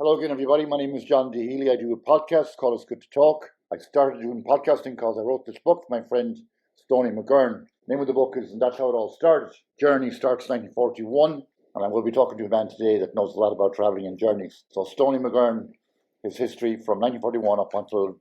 Hello again, everybody. My name is John D. Healy. I do a podcast called It's Good to Talk. I started doing podcasting because I wrote this book for my friend Stoney McGurn. The name of the book is And That's How It All Started. Journey starts 1941, and I will be talking to a man today that knows a lot about travelling and journeys. So Stoney McGurn, his history from 1941 up until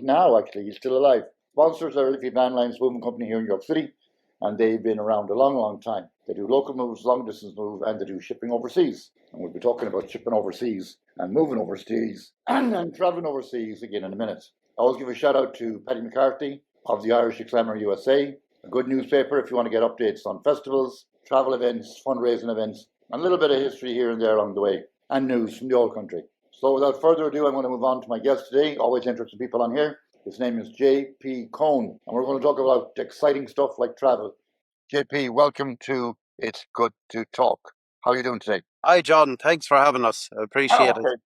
now, actually, he's still alive. Sponsors are Liffey Van Lines Moving Company here in York City, and they've been around a long, long time. They do local moves, long distance moves, and they do shipping overseas. And we'll be talking about shipping overseas and moving overseas and traveling overseas again in a minute. I always give a shout out to Paddy McCarthy of the Irish Exclaimer USA, a good newspaper if you want to get updates on festivals, travel events, fundraising events, and a little bit of history here and there along the way, and news from the old country. So without further ado, I'm going to move on to my guest today. Always interesting people on here. His name is JP Cohn, and we're going to talk about exciting stuff like travel. JP, welcome to It's Good to Talk. How are you doing today? Hi, John. Thanks for having us. I appreciate it.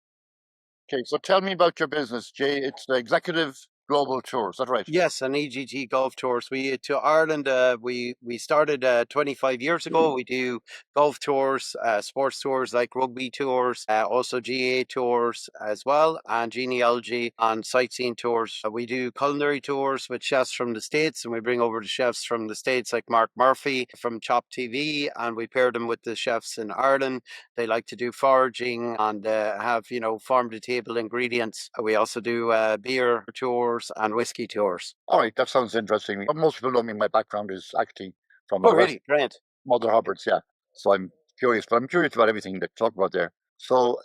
Okay, so tell me about your business, Jay. It's the Executive Global Tours, is that right? Yes, an EGT golf tours. We to Ireland. We started 25 years ago. We do golf tours, sports tours like rugby tours, also GA tours as well, and genealogy and sightseeing tours. We do culinary tours with chefs from the States, and we bring over the chefs from the States like Mark Murphy from Chop TV, and we pair them with the chefs in Ireland. They like to do foraging and have farm to table ingredients. We also do beer tours and whiskey tours. All right, that sounds interesting. Most people know me. My background is actually from Oh, really? Great. Mother Hubbards, yeah. So I'm curious, but I'm curious about everything that you talk about there. So,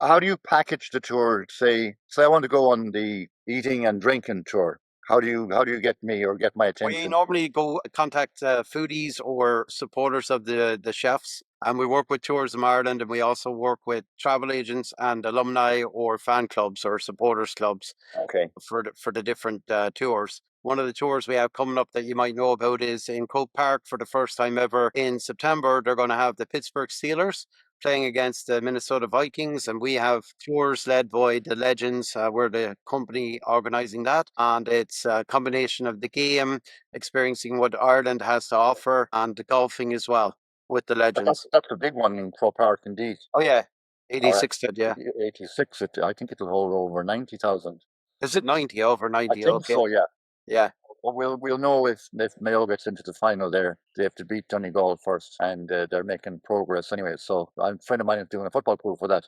how do you package the tour? Say I want to go on the eating and drinking tour. How do you get me or get my We attention? normally go contact foodies or supporters of the chefs, and we work with Tourism Ireland, and we also work with travel agents and alumni or fan clubs or supporters clubs Okay. for the different tours. One of the tours we have coming up that you might know about is in Cope Park for the first time ever in September. They're going to have the Pittsburgh Steelers playing against the Minnesota Vikings, and we have tours led by the Legends. We're the company organizing that, and it's a combination of the game, experiencing what Ireland has to offer, and the golfing as well with the Legends. That's a big one in Crow Park, indeed. Oh yeah, 86 right. yeah. 86. I think it'll hold over 90,000. Is it 90 over 90? I think Okay. so, yeah. Yeah. Well, we'll know if Mayo gets into the final there. They have to beat Donegal first, and they're making progress anyway. So a friend of mine is doing a football pool for that.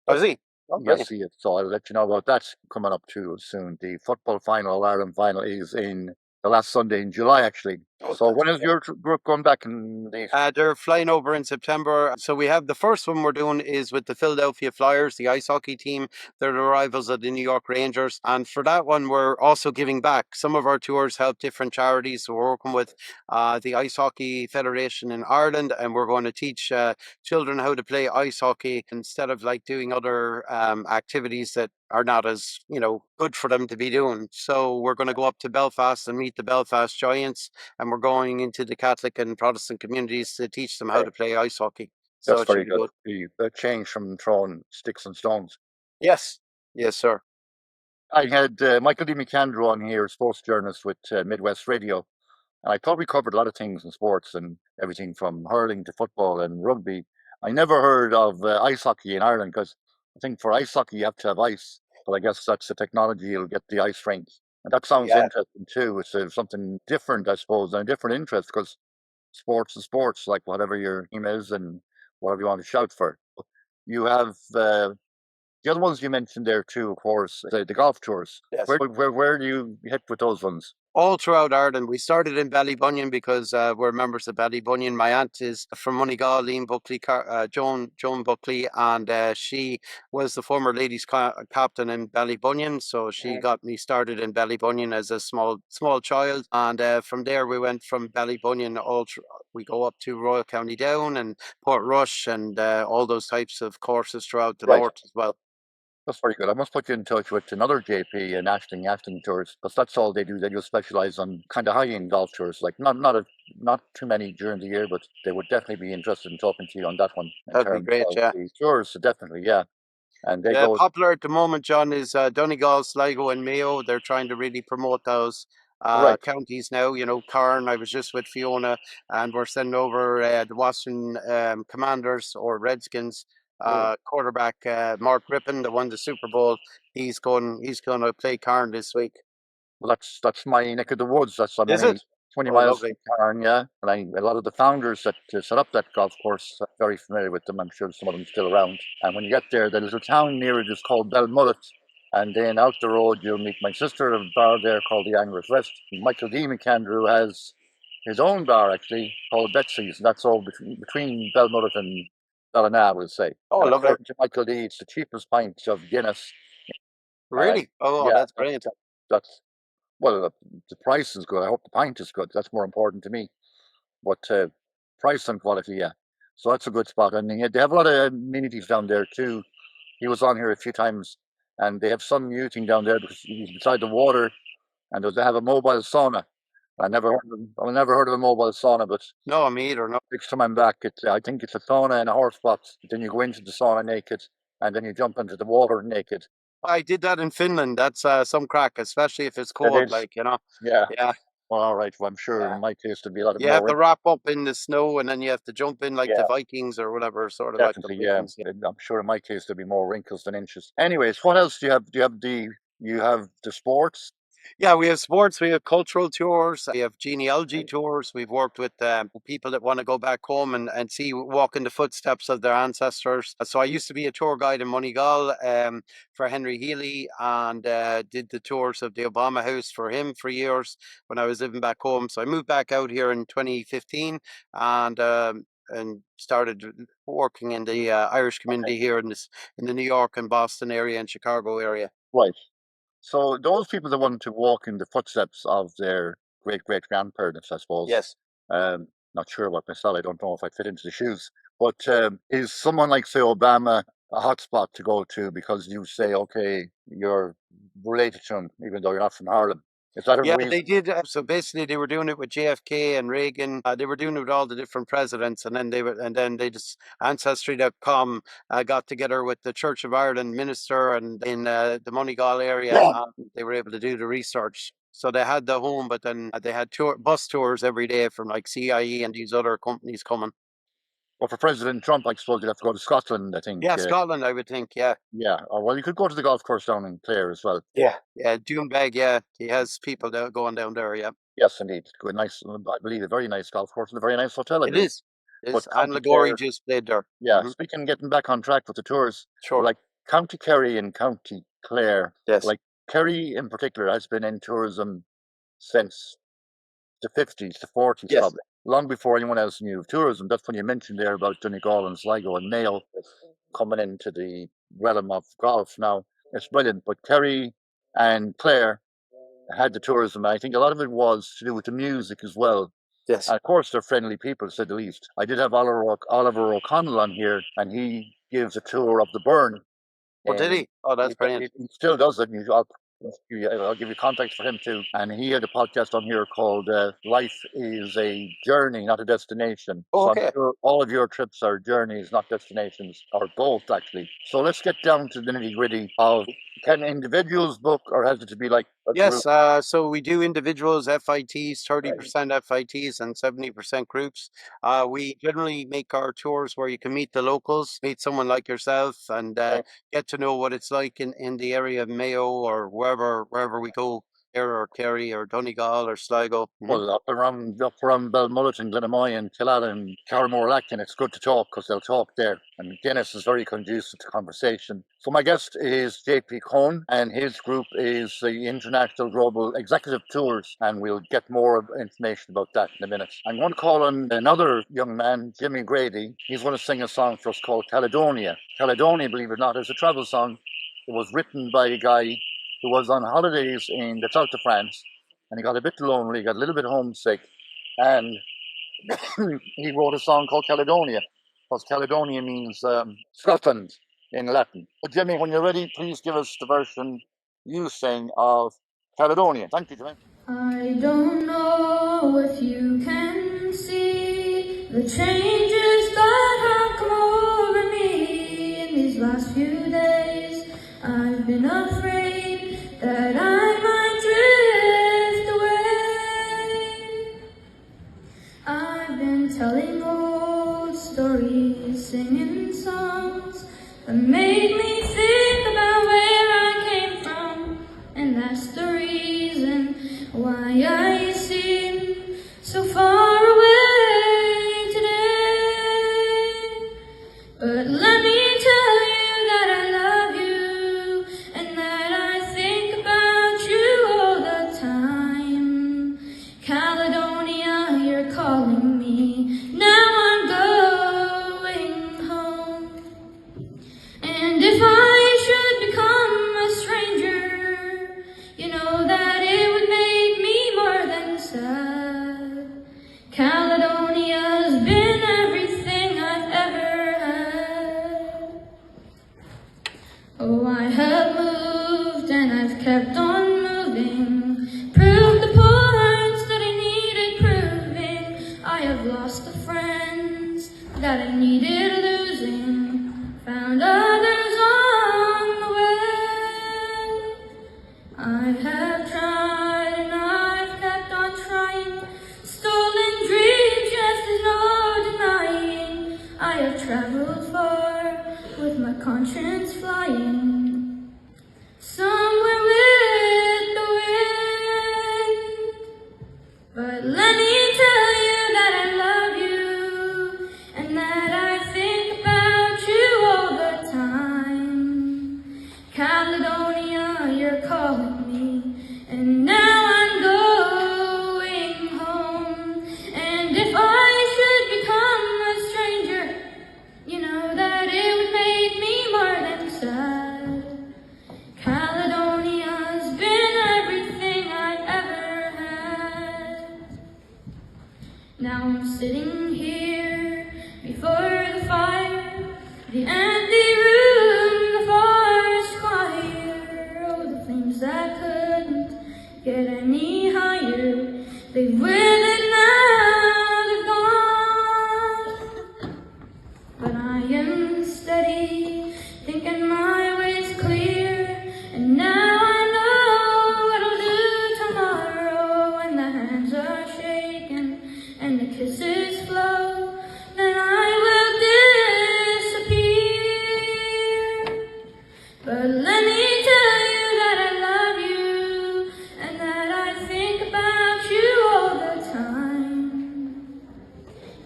Oh, is he? Oh, Yes, see it. So I'll let you know about that coming up too soon. The football final, Ireland final, is in the last Sunday in July, actually. Oh, So when is your group going back in the? they're flying over in September. So we have the first one we're doing is with the Philadelphia Flyers, the ice hockey team. They're the rivals of the New York Rangers. And for that one, we're also giving back. Some of our tours help different charities. So we're working with the Ice Hockey Federation in Ireland, and we're going to teach children how to play ice hockey instead of like doing other activities that are not as good for them to be doing. So we're going to go up to Belfast and meet the Belfast Giants, and we're going into the Catholic and Protestant communities to teach them how to play ice hockey. So That's very good. The change from throwing sticks and stones. Yes, yes, sir. I had Michael D. McAndrew on here, sports journalist with Midwest Radio, and I thought we covered a lot of things in sports and everything from hurling to football and rugby. I never heard of ice hockey in Ireland because I think for ice hockey you have to have ice, but I guess that's the technology you'll get the ice rink. And that sounds interesting too. It's something different, I suppose, and a different interest because sports is sports, like whatever your team is and whatever you want to shout for. You have the other ones you mentioned there too, of course, the golf tours. Yes. Where do you hit with those ones? All throughout Ireland. We started in Ballybunion because we're members of Ballybunion. My aunt is from Moneygall, Liam Buckley, Joan Buckley, and she was the former ladies captain in Ballybunion. So she got me started in Ballybunion as a small child, and from there we went from Ballybunion we go up to Royal County Down and Portrush and all those types of courses throughout the north as well. That's very good. I must put you in touch with another JP and Ashton Tours, because that's all they do. They just specialize on kind of high-end golf tours, like not too many during the year, but they would definitely be interested in talking to you on that one. That'd be great, yeah. The tours, definitely, yeah. And they go popular at the moment, John, is Donegal, Sligo, and Mayo. They're trying to really promote those counties now. Carn. I was just with Fiona, and we're sending over the Western Commanders or Redskins Quarterback Mark Rippon, that won the Super Bowl. He's going to play Carn this week. Well, that's my neck of the woods. I'm Is only it? 20 Oh, miles lovely. from Cairn, yeah. And a lot of the founders that set up that golf course, I'm very familiar with them. I'm sure some of them are still around. And when you get there, there's a town near it is called Belmullet. And then out the road, you'll meet my sister at a bar there called the Anglers Rest. Michael D. McAndrew has his own bar, actually, called Betsy's. And that's all between Belmullet and Ballina, I would say. Oh, And lovely. according to Michael D., it's the cheapest pint of Guinness. Really? Oh, Yeah, that's brilliant. that's well, the price is good. I hope the pint is good. That's more important to me. But price and quality, yeah. So that's a good spot. And they have a lot of amenities down there too. He was on here a few times, and they have sun muting down there because he's beside the water, and they have a mobile sauna. I've never heard of a mobile sauna, but No, me either. No. next time I'm back, I think it's a sauna and a horse box. Then you go into the sauna naked, and then you jump into the water naked. I did that in Finland. That's some crack, especially if it's It cold, is, like, you know. yeah. Yeah. Well, all right. Well, I'm sure in my case there'd be a lot of You have more. to wrap up in the snow and then you have to jump in like the Yeah. Vikings or whatever, sort of like the Definitely, yeah. Vikings. Yeah. I'm sure in my case there'll be more wrinkles than inches. Anyways, what else do you have? You have the sports? Yeah, we have sports, we have cultural tours, we have genealogy tours. We've worked with people that want to go back home and walk in the footsteps of their ancestors. So I used to be a tour guide in Moneygall for Henry Healy, and did the tours of the Obama House for him for years when I was living back home. So I moved back out here in 2015 and started working in the Irish community here in the New York and Boston area and Chicago area. Right. So those people that want to walk in the footsteps of their great great grandparents, I suppose. Yes. Not sure about myself. I don't know if I fit into the shoes. But is someone like say Obama a hot spot to go to because you say, okay, you're related to him, even though you're not from Ireland? Is that a Yeah, reason? they did. So basically, they were doing it with JFK and Reagan. They were doing it with all the different presidents, and then they just Ancestry.com got together with the Church of Ireland minister and in the Moneygall area. They were able to do the research. So they had the home, but then they had bus tours every day from like CIE and these other companies coming. Well, for President Trump, I suppose you'd have to go to Scotland, I think. Yeah, Scotland, I would think. Yeah. Yeah, or well, you could go to the golf course down in Clare as well. Yeah. Yeah, Dunebeg. Yeah, he has people going down there. Yeah, Yes, indeed. Good, nice. I believe a very nice golf course and a very nice hotel, I it believe. is. It But is. And County Liguori Clare, just played there. yeah. Speaking, getting back on track with the tours, Sure. like County Kerry and County Clare, Yes. like Kerry in particular has been in tourism since the 50s, the 40s, Yes. probably long before anyone else knew of tourism. That's when you mentioned there about Donegal and Sligo and Mayo coming into the realm of golf. Now it's brilliant, but Kerry and Clare had the tourism. I think a lot of it was to do with the music as well. Yes. And of course, they're friendly people, to say the least. I did have Oliver O'Connell on here, and he gives a tour of the Burn. Oh, did he? Oh, that's brilliant. He still does it. I'll give you contacts for him too. And he had a podcast on here called "Life is a Journey, Not a Destination." Oh, So okay. I'm sure all of your trips are journeys, not destinations, or both actually. So let's get down to the nitty gritty of: can individuals book, or has it to be like a group? Yes, so we do individuals, FITs, 30% FITs and 70% groups. We generally make our tours where you can meet the locals, meet someone like yourself, and get to know what it's like in the area of Mayo or wherever we go, here or Kerry or Donegal or Sligo. Well, up around Belmullet and Glenamoy and Killala and Carramore-Lacken, it's good to talk because they'll talk there. And Guinness is very conducive to conversation. So my guest is JP Cohn, and his group is the International Global Executive Tours, and we'll get more information about that in a minute. I'm going to call on another young man, Jimmy Grady. He's going to sing a song for us called Caledonia. Caledonia, believe it or not, is a travel song. It was written by a guy who was on holidays in the south of France, and he got a bit lonely, got a little bit homesick, and he wrote a song called Caledonia, because Caledonia means Scotland in Latin. But Jimmy, when you're ready, please give us the version you sing of Caledonia. Thank you, Jimmy. I don't know if you can see the changes that have come over me in these last few days. I've been afraid that I might drift away. I've been telling old stories, singing songs, Oh, I have moved and I've kept on moving. Proved the points that I needed proving. I have lost the friends that I needed losing. Found others on the way. I have tried and I've kept on trying. Stolen dreams, yes, there's no denying. I have traveled far with my conscience flying. Somewhere with the wind. But let me tell you that I love you and that I think about you all the time. Caledonia, you're calling me, and now I'm going home. And if I should become a stranger, you know that it would make me more than sad. Caledonia's been everything I've ever had. Now I'm sitting here before the fire, the empty room, the forest choir. Oh, the flames that couldn't get any higher, they've withered now, they've gone. But I am steady, thinking my way's clear, and now I know what I'll do tomorrow. When the hands are shaking and the kisses flow, then I will disappear. But let me tell you that I love you and that I think about you all the time.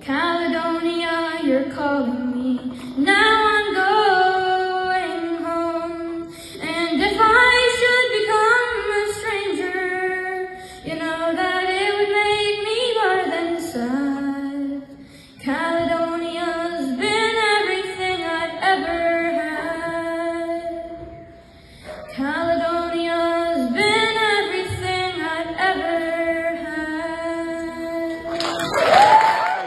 Caledonia, you're calling me. Now I'm going home. And if I should become a stranger, you know that it would make me more than sad. Caledonia's been everything I've ever had. Caledonia's been everything I've ever had.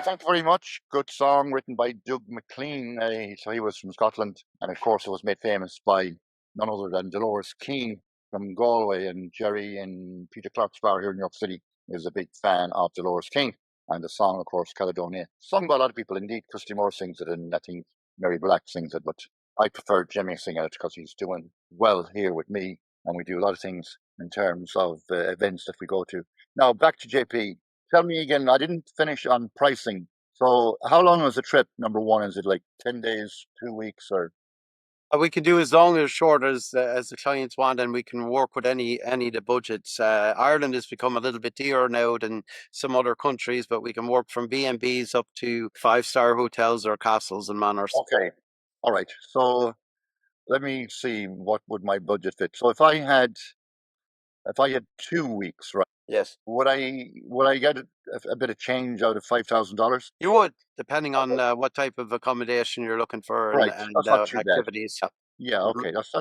Thank you very much. Good song written by Doug McLean. So he was from Scotland, and of course it was made famous by none other than Dolores Keane from Galway, and Jerry in Peter Clark's bar here in New York City is a big fan of Dolores Keane. And the song, of course, Caledonia, sung by a lot of people. Indeed, Christy Moore sings it, and I think Mary Black sings it, but I prefer Jimmy singing it because he's doing well here with me, and we do a lot of things in terms of events that we go to. Now, back to JP. Tell me again, I didn't finish on pricing. So how long is the trip, number one? Is it like 10 days, 2 weeks, or? We can do as long or as short as the clients want, and we can work with any of the budgets. Ireland has become a little bit dearer now than some other countries, but we can work from B&Bs up to 5-star hotels or castles and manors. Okay. All right. So let me see, what would my budget fit? So if I had 2 weeks, right? Yes. Would I get a bit of change out of $5,000? You would, depending on what type of accommodation you're looking for Right. and That's not too bad. activities. Yeah. Okay. That's.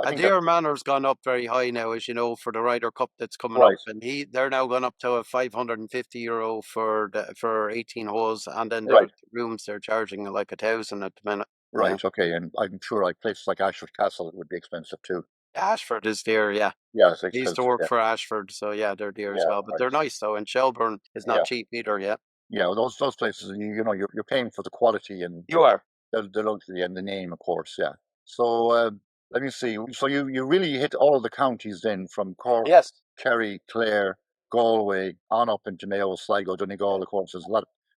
I And think their manor's gone up very high now, as you know, for the Ryder Cup that's coming Right. up, and they're now gone up to €550 for 18 holes, and then Right. the rooms they're charging like $1,000 at the minute. Right. Okay. And I'm sure like places like Ashford Castle, it would be expensive too. Ashford is dear, yeah. Yeah, it's I used expensive. to work Yeah. for Ashford, so yeah, they're dear as Yeah, well. But they're right. nice though, and Shelburne is not Yeah. cheap either. Yeah, Yeah. Well, those places, you know, you're paying for the quality and you are. the luxury and the name, of course. Yeah. So let me see. So you really hit all the counties then, from Cork, Yes. Kerry, Clare, Galway, on up into Mayo, Sligo, Donegal. Of course,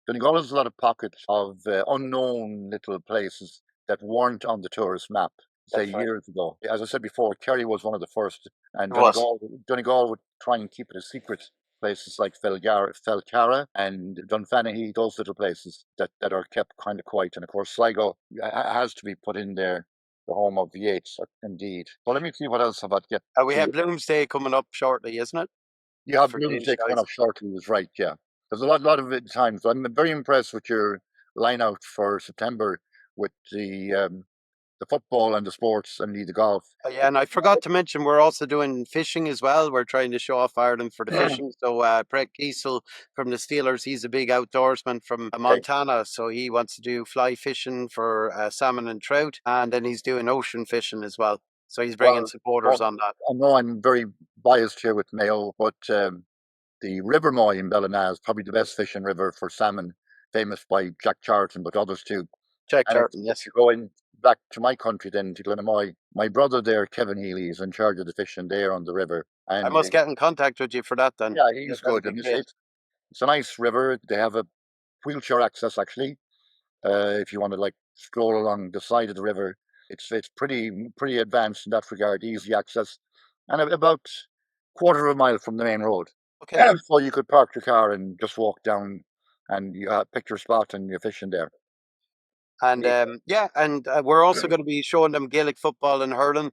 Donegal has a lot of pockets of unknown little places that weren't on the tourist map, say, That's right. years ago. As I said before, Kerry was one of the first, and It was. Donegal would try and keep it a secret. Places like Felcara and Dunfanaghy, those little places that are kept kind of quiet. And of course, Sligo has to be put in there, the home of the Yates, indeed. Well, let me see what else about get. We have Bloomsday coming up shortly, isn't it? You have For Bloomsday Danish coming guys. up shortly, was right, yeah. There's a lot of times. I'm very impressed with your line out for September with the the football and the sports and the golf. Yeah, and I forgot to mention we're also doing fishing as well. We're trying to show off Ireland for the fishing. So Brett Kiesel from the Steelers, he's a big outdoorsman from Montana. So he wants to do fly fishing for salmon and trout, and then he's doing ocean fishing as well. So he's bringing Well, supporters on that. I know I'm very biased here with Mayo, but the River Moy in Ballina is probably the best fishing river for salmon, famous by Jack Charlton, but others too. Jack And Charlton, yes. if you go in back to my country, then to Glenamoy, my brother there, Kevin Healy, is in charge of the fishing there on the river. And I must get in contact with you for that then. yeah, he's That'd good. be And great. it's a nice river. They have a wheelchair access actually. If you want to like stroll along the side of the river, it's pretty advanced in that regard, easy access, and about quarter of a mile from the main road. Okay. So you could park your car and just walk down, and you pick your spot and you're fishing there. And we're also going to be showing them Gaelic football and hurling.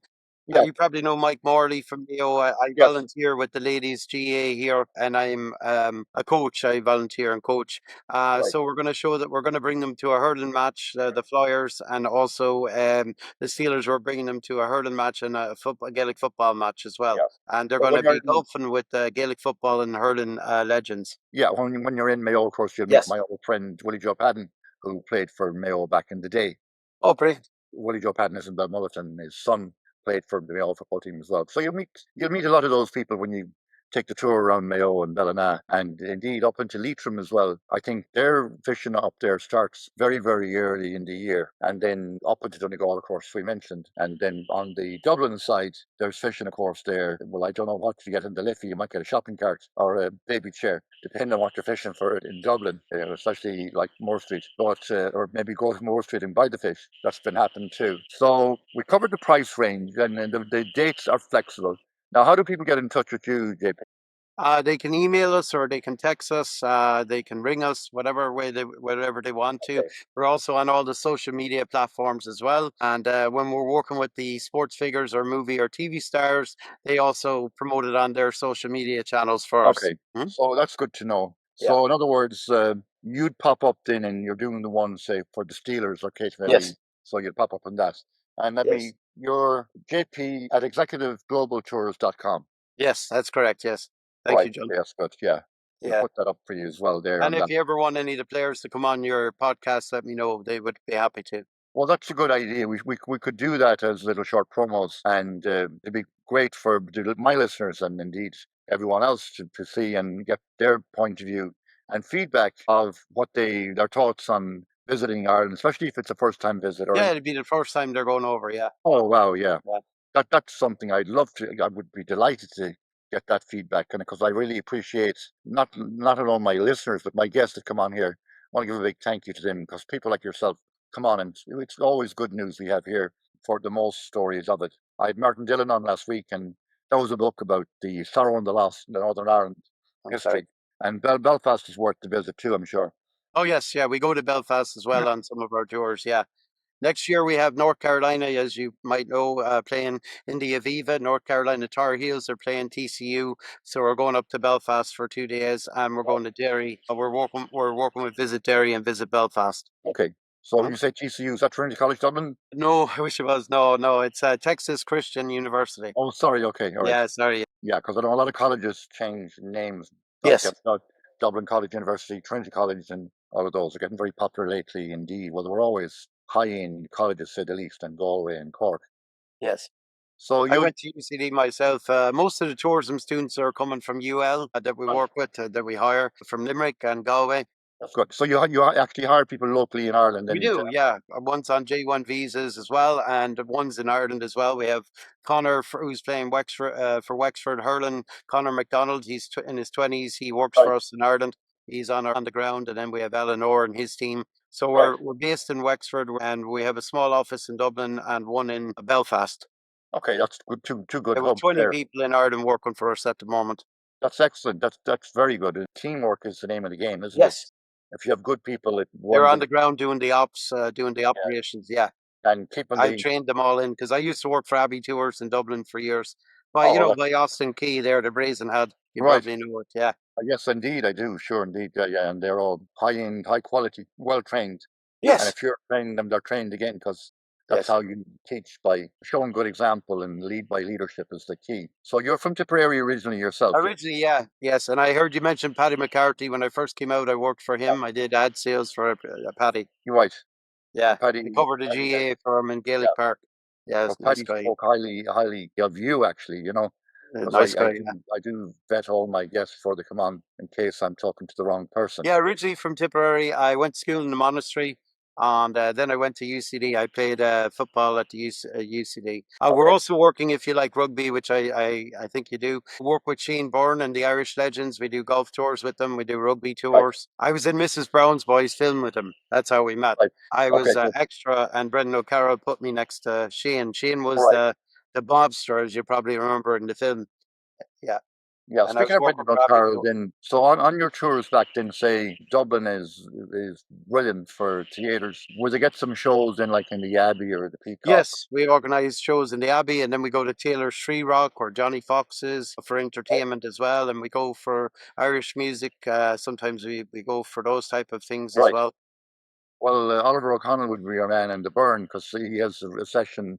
Yeah. You probably know Mike Morley from Mayo. I Yes. volunteer with the ladies GA here, and I'm a coach. I volunteer and coach. So we're going to show that we're going to bring them to a hurling match, the Flyers, and also the Steelers. We're bringing them to a hurling match and a Gaelic football match as well. Yeah. And they're Well, going to when be golfing with Gaelic football and hurling legends. Yeah, when you're in Mayo, of course, you'll meet my old friend Willie Joe Padden, who played for Mayo back in the day. Oh, brilliant. Willie Joe Padden is in Belmulleton. His son played for the Mayo football team as well. So you'll meet a lot of those people when you take the tour around Mayo and Ballina, and indeed up into Leitrim as well. I think their fishing up there starts very, very early in the year, and then up into Donegal, of course, we mentioned. And then on the Dublin side, there's fishing, of course, there. Well, I don't know what you get in the Liffey. You might get a shopping cart or a baby chair, depending on what you're fishing for in Dublin, especially like Moore Street, or maybe go to Moore Street and buy the fish. That's been happening too. So we covered the price range, and the dates are flexible. Now, how do people get in touch with you, JP? They can email us or they can text us. They can ring us, whatever they want to. Okay. We're also on all the social media platforms as well. And when we're working with the sports figures or movie or TV stars, they also promote it on their social media channels for us. Okay, so that's good to know. Yeah. So in other words, you'd pop up then, and you're doing the one, say, for the Steelers or Kate Valley. Yes. So you'd pop up on that. And you're JP at executiveglobaltours.com. Yes, that's correct. Yes. Thank you, John. Yes, good. Yeah. We'll put that up for you as well there. And if you ever want any of the players to come on your podcast, let me know. They would be happy to. Well, that's a good idea. We could do that as little short promos, and it'd be great for my listeners and indeed everyone else to see and get their point of view and feedback of what their thoughts on visiting Ireland, especially if it's a first time visit. Yeah, it'd be the first time they're going over. Yeah. Oh wow, yeah. That's something I'd love to. I would be delighted to get that feedback, and because I really appreciate not alone my listeners but my guests that come on here. I want to give a big thank you to them, because people like yourself come on, and it's always good news we have here for the most stories of it. I had Martin Dillon on last week, and that was a book about the sorrow and the loss in the Northern Ireland history. And Belfast is worth the visit too, I'm sure. Oh yes, yeah, we go to Belfast as well on some of our tours. Yeah. Next year we have North Carolina, as you might know, playing in the Aviva. North Carolina Tar Heels are playing TCU, so we're going up to Belfast for 2 days, and we're going to Derry. We're working with Visit Derry and Visit Belfast. Okay, so when you say TCU, is that Trinity College Dublin? No, I wish it was. No, it's Texas Christian University. Oh, sorry. Okay, all right. Yeah, sorry. Yeah, because I know a lot of colleges change names. Yes. Dublin College University, Trinity College, and all of those are getting very popular lately indeed. Well, they were always high-end colleges, to say the least, and Galway and Cork. Yes. So I went to UCD myself. Most of the tourism students are coming from UL that we work with, that we hire from Limerick and Galway. That's good. So you actually hire people locally in Ireland? We do, yeah. One's on J1 visas as well, and one's in Ireland as well. We have Connor, who's playing for Wexford hurling. Connor McDonald, he's in his 20s. He works for us in Ireland. He's on the ground, and then we have Eleanor and his team. So we're based in Wexford, and we have a small office in Dublin and one in Belfast. Okay, that's good. Two good. There were 20 people in Ireland working for us at the moment. That's excellent. That's very good. Teamwork is the name of the game, isn't it? Yes. If you have good people, they're on the ground doing the ops, doing the operations. Yeah. And I trained them all in, because I used to work for Abbey Tours in Dublin for years. By by Austin Key there, the Brazen Head. You probably know it, yeah. Yes, indeed, I do. Sure, indeed, yeah. And they're all high-end, high quality, well trained. Yes. And if you're training them, they're trained again, because That's Yes. how you teach, by showing good example, and lead by leadership is the key. So you're from Tipperary originally yourself? Originally, yeah, yes. And I heard you mention Paddy McCarthy. When I first came out, I worked for him. I did ad sales for Paddy. You're right. Yeah, Paddy, we covered the Paddy, GA for him in yeah. Gaelic Park. Yeah, Well, it's a nice Paddy guy. spoke highly of you, actually. You know, because Nice guy. Yeah. I do vet all my guests before they come on in case I'm talking to the wrong person. Yeah, originally from Tipperary. I went to school in the monastery, and then I went to UCD. I played football at the UCD. We're Okay. also working, if you like rugby, which I think you do. Work with Sheen Byrne and the Irish Legends. We do golf tours with them. We do rugby Right. tours. I was in Mrs. Brown's Boys film with them. That's how we met. Right. I Okay. was Good. extra, and Brendan O'Carroll put me next to Shane. Shane was Right. the mobster, as you probably remember in the film. Yeah. Yeah, And I speaking was of working Brendan for Abbey O'Carroll, Road. then, so on your tours back then, say Dublin is brilliant for theatres. Would they get some shows in, like in the Abbey or the Peacock? Yes, we organise shows in the Abbey, and then we go to Taylor's Free Rock or Johnny Fox's for entertainment as well, and we go for Irish music. Sometimes we go for those type of things as Right. well. Well, Oliver O'Connell would be your man in the Burn, because he has a session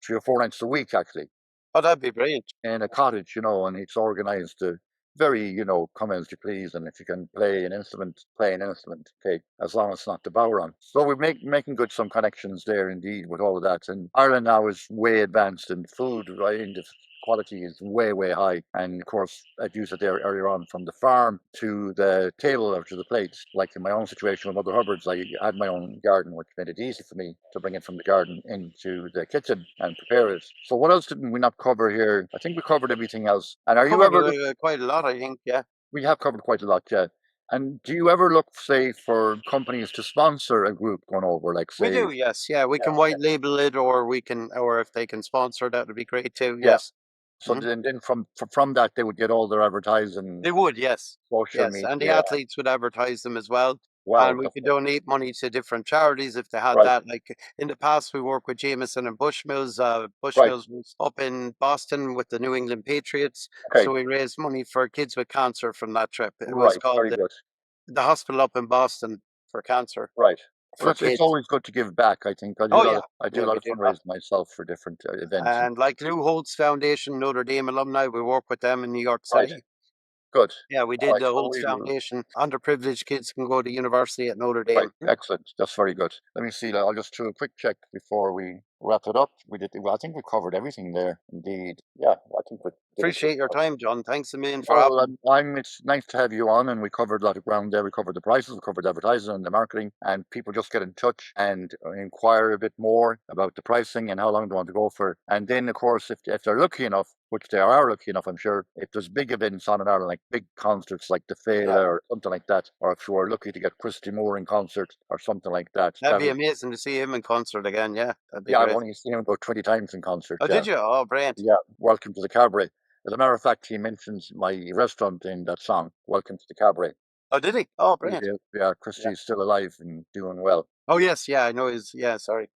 3 or 4 nights a week, actually, Oh, that'd be brilliant. in a cottage, you know, and it's organised to very, you know, come as you please, and if you can play an instrument, play an instrument, okay, as long as it's not the Bowron. So we're making good some connections there indeed with all of that. And Ireland now is way advanced in food, right? And the quality is way high. And of course, as you said there earlier on, from the farm to the table or to the plates, like in my own situation with Mother Hubbard's, I had my own garden, which made it easy for me to bring it from the garden into the kitchen and prepare it. So what else didn't we not cover here? I think we covered everything else. And are you Covered ever, quite a lot, I think. Yeah, we have covered quite a lot, yeah. And do you ever look, say, for companies to sponsor a group going over, like we say, do. Yes, yeah, we yeah, can white label it, or we can, or if they can sponsor, that would be great too. yeah. Yes. So then from that they would get all their advertising, They would, yes. social Yes, and the media. athletes would advertise them as well. Wow, And we that's could donate money to different charities if they had right, that. Like in the past, we worked with Jameson and Bushmills. right. Bushmills was up in Boston with the New England Patriots. Okay, So we raised money for kids with cancer from that trip. It was right. called Very good. the hospital up in Boston for cancer Right. Well, for it's kids. always good to give back. I think Oh, yeah. I do Yeah, a lot we of do that. fundraising myself for different events. And, And like Lou Holtz Foundation, Notre Dame alumni, we work with them in New York right. City. Good. Yeah, we All did right. the So Holtz we'll Foundation. Underprivileged kids can go to university at Notre right. Dame. Excellent. That's very good. Let me see. I'll just do a quick check before we wrap it up. We did. Well, I think we covered everything there. Indeed. Yeah. I think we did a good Appreciate your job. time, John. Thanks a million for Well, having me. it's nice to have you on, and we covered a lot of ground there. We covered the prices, we covered advertising and the marketing, and people just get in touch and inquire a bit more about the pricing and how long they want to go for. And then, of course, if they're lucky enough, which they are lucky enough, I'm sure, if there's big events on in Ireland, like big concerts like the Yeah, Fela or something like that, or if you are lucky to get Christy Moore in concert or something like that, that'd that be would, amazing to see him in concert again. Yeah, that'd be yeah, I've great. only seen him about 20 times in concert, Oh, yeah. did you? Oh, brilliant. Yeah, Welcome to the Cabaret. As a matter of fact, he mentions my restaurant in that song, Welcome to the Cabaret. Oh, did he? Oh, He brilliant. did. Yeah, Yeah. Christie's still alive and doing well. Oh, yes. Yeah, I know his. Yeah, sorry.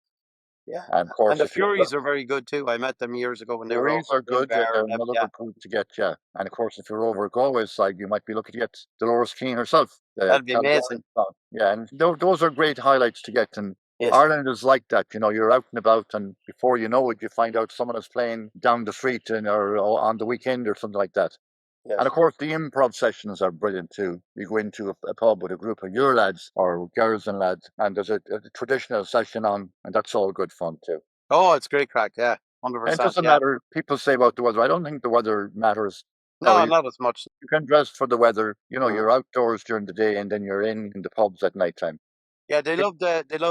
Yeah. And of And course, the if you're Furies are very good too. I met them years ago when they were Breweries over are at Bin good, yeah, Bar they're and another yeah, good group to get, yeah. And of course, if you're over Galway's side, you might be lucky to get Dolores Keane herself, the that'd be Caledonian amazing. song. Yeah, and those are great highlights to get. And Yes. Ireland is like that, you know, you're out and about, and before you know it, you find out someone is playing down the street or on the weekend or something like that. Yes. And of course, the improv sessions are brilliant too. You go into a pub with a group of your lads or girls and lads, and there's a traditional session on, and that's all good fun too. Oh, it's great crack. Yeah, And it 100%. doesn't Yeah. matter. People say about the weather. I don't think the weather matters. No, No, not as much. you can dress for the weather. You know, Mm. you're outdoors during the day, and then you're in the pubs at night time. Yeah, they It- love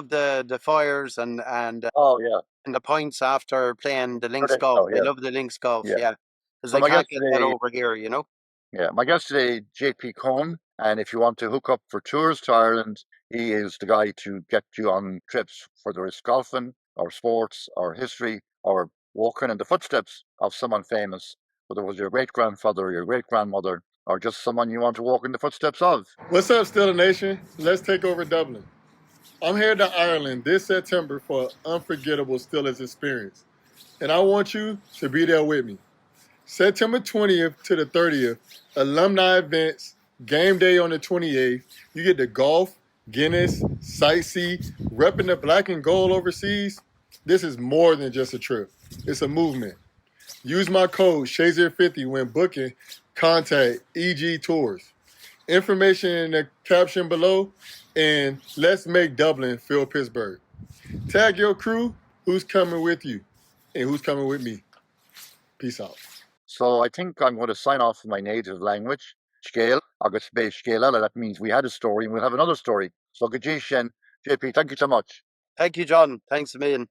the fires and oh yeah, and the points after playing the links golf. traditional. They Yeah, love the links golf. yeah. Yeah, because So they my can't guest get that today, over here. You know. yeah, my guest today, JP Cohn. And if you want to hook up for tours to Ireland, he is the guy to get you on trips, whether it's golfing or sports or history or walking in the footsteps of someone famous, whether it was your great grandfather or your great grandmother or just someone you want to walk in the footsteps of. What's up, Stella Nation? Let's take over Dublin. I'm headed to Ireland this September for an unforgettable Steelers experience, and I want you to be there with me. September 20th to the 30th, alumni events, game day on the 28th. You get to golf, Guinness, sightsee, repping the black and gold overseas. This is more than just a trip. It's a movement. Use my code Shazier50 when booking. Contact EG Tours. Information in the caption below, and let's make Dublin feel Pittsburgh. Tag your crew, who's coming with you, and who's coming with me. Peace out. So I think I'm going to sign off in my native language, Scale, agus be Scale. That means we had a story and we'll have another story. So Gajish and JP, thank you so much. Thank you, John. Thanks a million.